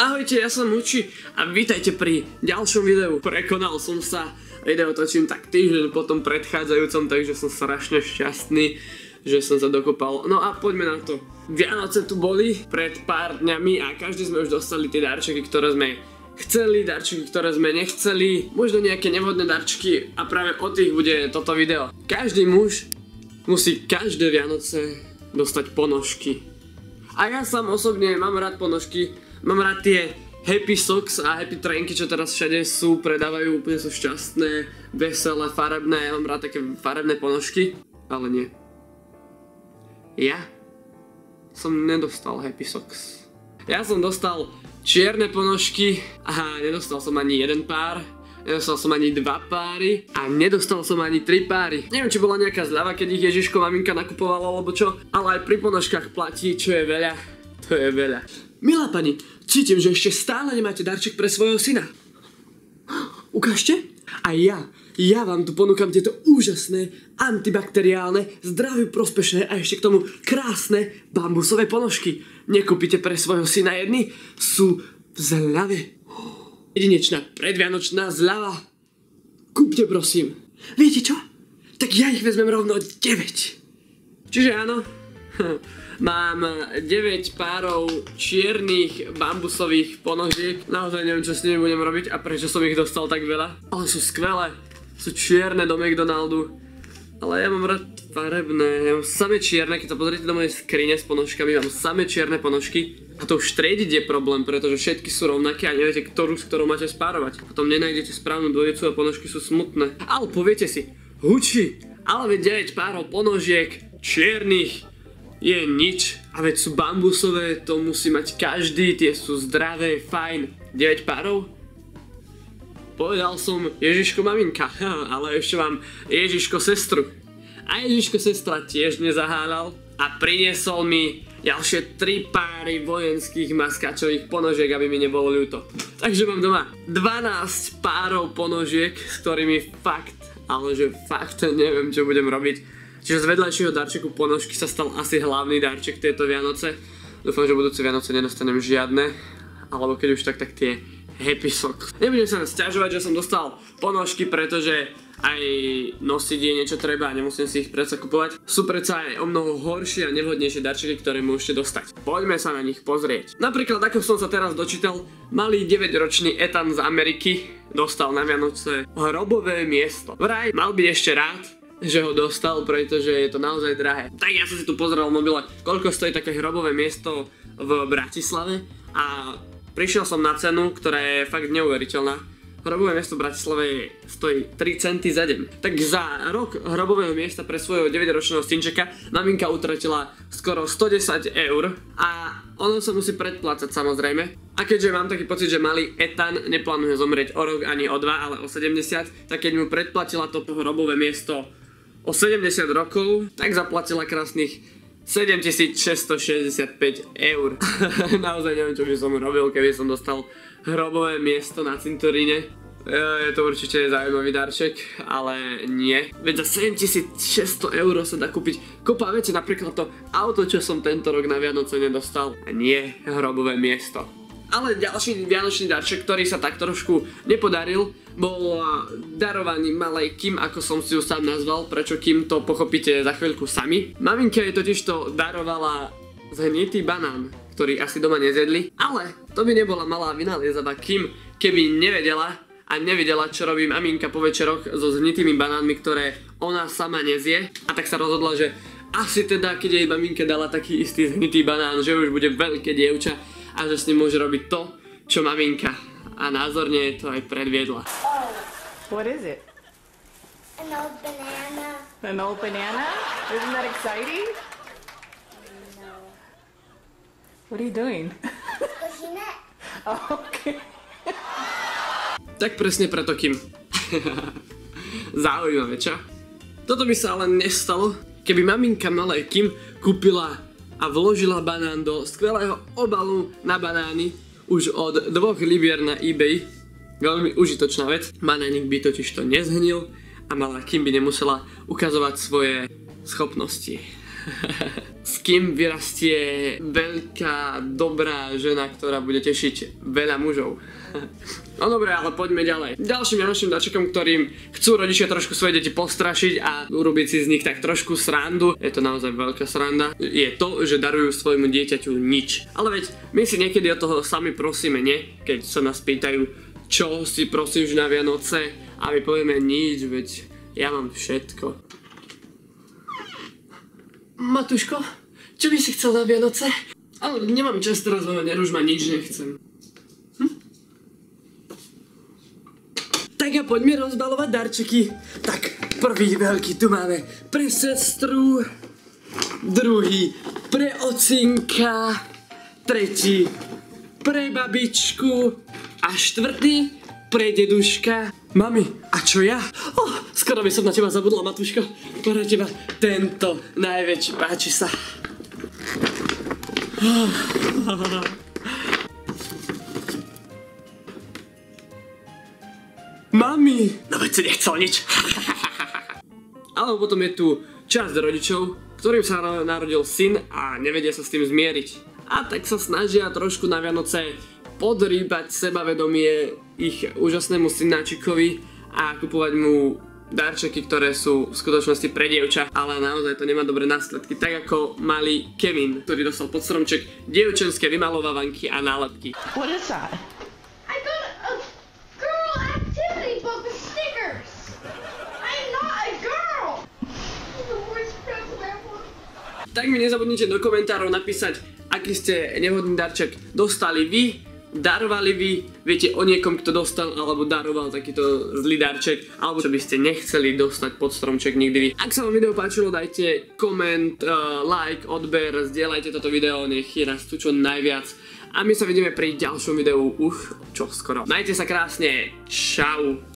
Ahojte, ja som Muči a vítajte pri ďalšom videu. Prekonal som sa, video točím tak týždeň po tom predchádzajúcom, takže som strašne šťastný, že som sa dokopal. No a poďme na to. Vianoce tu boli pred pár dňami a každý sme už dostali tie darčeky, ktoré sme chceli, darčeky, ktoré sme nechceli, možno nejaké nevhodné darčeky a práve o tých bude toto video. Každý muž musí každé Vianoce dostať ponožky. A ja sám osobne mám rád ponožky, mám rád tie Happy Socks a Happy Trainky, čo teraz všade sú, predávajú, úplne sú šťastné, veselé, farebné, ja mám rád také farebné ponožky, ale nie. Ja som nedostal Happy Socks. Ja som dostal čierne ponožky a nedostal som ani jeden pár, nedostal som ani dva páry a nedostal som ani tri páry. Neviem, či bola nejaká zľava, keď ich Ježiško maminka nakupovala alebo čo, ale aj pri ponožkách platí, čo je veľa, to je veľa. Milá pani, cítim, že ešte stále nemáte darček pre svojho syna. Ukážte? A ja vám tu ponúkam tieto úžasné, antibakteriálne, zdraviu prospešné a ešte k tomu krásne bambusové ponožky. Nekúpite pre svojho syna jedny? Sú v zľave. Jedinečná predvianočná zľava. Kúpte prosím. Viete čo? Tak ja ich vezmem rovno 9. Čiže áno, mám 9 párov čiernych bambusových ponožiek. Naozaj neviem, čo s nimi budem robiť a prečo som ich dostal tak veľa. Ale sú skvelé. Sú čierne do McDonaldu. Ale ja mám rád farebné. Ja mám same čierne, keď sa pozrite do mojej skrine s ponožkami, mám same čierne ponožky. A to už triediť je problém, pretože všetky sú rovnaké a neviete, ktorú s ktorou máte spárovať. Potom nenájdete správnu dvojicu a ponožky sú smutné. Ale poviete si, Huči, ale veď 9 párov ponožiek čiernych je nič. A veď sú bambusové, to musí mať každý, tie sú zdravé, fajn. 9 párov? Povedal som Ježiško maminka, ale ešte mám Ježiško sestru. A Ježiško sestra tiež nezahádal a priniesol mi ďalšie 3 páry vojenských maskačových ponožiek, aby mi nebolo ľúto. Takže mám doma 12 párov ponožiek, s ktorými fakt, ale že fakt neviem, čo budem robiť. Čiže z vedľajšieho darčeku ponožky sa stal asi hlavný darček tejto Vianoce. Dúfam, že budúce Vianoce nedostanem žiadne, alebo keď už tak tie Happy Socks. Nebudem sa sťažovať, že som dostal ponožky, pretože aj nosiť je niečo treba a nemusím si ich predsa kupovať. Sú predsa aj o mnoho horšie a nevhodnejšie darčeky, ktoré môžete dostať. Poďme sa na nich pozrieť. Napríklad, ako som sa teraz dočítal, malý 9-ročný Ethan z Ameriky dostal na Vianoce hrobové miesto. Vraj mal byť ešte rád, že ho dostal, pretože je to naozaj drahé. Tak ja som si tu pozrel v mobile, koľko stojí také hrobové miesto v Bratislave a prišiel som na cenu, ktorá je fakt neuveriteľná. Hrobové miesto v Bratislave stojí 3 centy za deň. Tak za rok hrobového miesta pre svojho 9-ročného synčeka maminka utratila skoro 110 eur a ono sa musí predplácať samozrejme. A keďže mám taký pocit, že malý Ethan neplánuje zomrieť o rok ani o 2, ale o 70, tak keď mu predplatila to hrobové miesto o 70 rokov, tak zaplatila krásnych 7665 eur. Naozaj neviem, čo by som robil, keby som dostal hrobové miesto na cintoríne. Je to určite zaujímavý darček, ale nie. Veď za 7600 eur sa dá kúpiť kopa veci, napríklad to auto, čo som tento rok na Vianoce nedostal. A nie hrobové miesto. Ale ďalší vianočný darček, ktorý sa tak trošku nepodaril, bol darovaný malej Kim, ako som si ju sám nazval, prečo Kim, to pochopíte za chvíľku sami. Maminka jej totižto darovala zhnitý banán, ktorý asi doma nezjedli, ale to by nebola malá vynaliezava Kim, keby nevedela a nevidela, čo robí maminka po večeroch so zhnitými banánmi, ktoré ona sama nezie, a tak sa rozhodla, že asi teda, keď jej maminka dala taký istý zhnitý banán, že už bude veľké dievča a že s ním môže robiť to, čo maminka. A názorne to aj predviedla. What is it? An old banana. An old banana? Isn't that exciting? No. What are you doing? Pushing it. Oh, okay. Tak presne preto Kim. Zaujímavé, čo? Toto by sa ale nestalo, keby maminka malej Kim kúpila a vložila banán do skvelého obalu na banány už od 2 libier na eBay. Veľmi užitočná vec. Banánik by totiž to nezhnil a malá Kim by nemusela ukazovať svoje schopnosti. S kým vyrastie veľká, dobrá žena, ktorá bude tešiť veľa mužov. No dobre, ale poďme ďalej. Ďalším vianočným darčekom, ktorým chcú rodičia trošku svoje deti postrašiť a urobiť si z nich tak trošku srandu, je to naozaj veľká sranda, je to, že darujú svojmu dieťaťu nič. Ale veď my si niekedy od toho sami prosíme, nie? Keď sa nás pýtajú, čo si prosíš na Vianoce, a my povieme nič, veď ja mám všetko. Matuško, čo by si chcel na Vianoce? Ale nemám čas teraz hovoriť, už ma nič nechcem. Tak a poďme rozbalovať darčeky. Tak, prvý veľký tu máme pre sestru, druhý pre ocinka, tretí pre babičku a štvrtý pre deduška. Mami, a čo ja? Skoro by som na teba zabudla, Matuško. Pre teba tento najväčší, páči sa. Mami! No veď si nechcel nič. Ale potom je tu časť rodičov, ktorým sa narodil syn a nevedia sa s tým zmieriť. A tak sa snažia trošku na Vianoce podrýbať sebavedomie ich úžasnému synáčikovi a kupovať mu darčeky, ktoré sú v skutočnosti pre dievča, ale naozaj to nemá dobré následky. Tak ako malý Kevin, ktorý dostal pod stromček dievčenské vymalovávanky a nálepky. What is that? I got a girl activity book with stickers. I'm not a girl. I'm the worst present ever. Tak mi nezabudnite do komentárov napísať, aký ste nevhodný darček dostali vy, darovali vy, viete o niekom, kto dostal alebo daroval takýto zlý darček, alebo čo by ste nechceli dostať pod stromček nikdy vy. Ak sa vám video páčilo, dajte koment, like, odber, zdieľajte toto video, nech je nás tu čo najviac. A my sa vidíme pri ďalšom videu už čo skoro. Majte sa krásne, čau.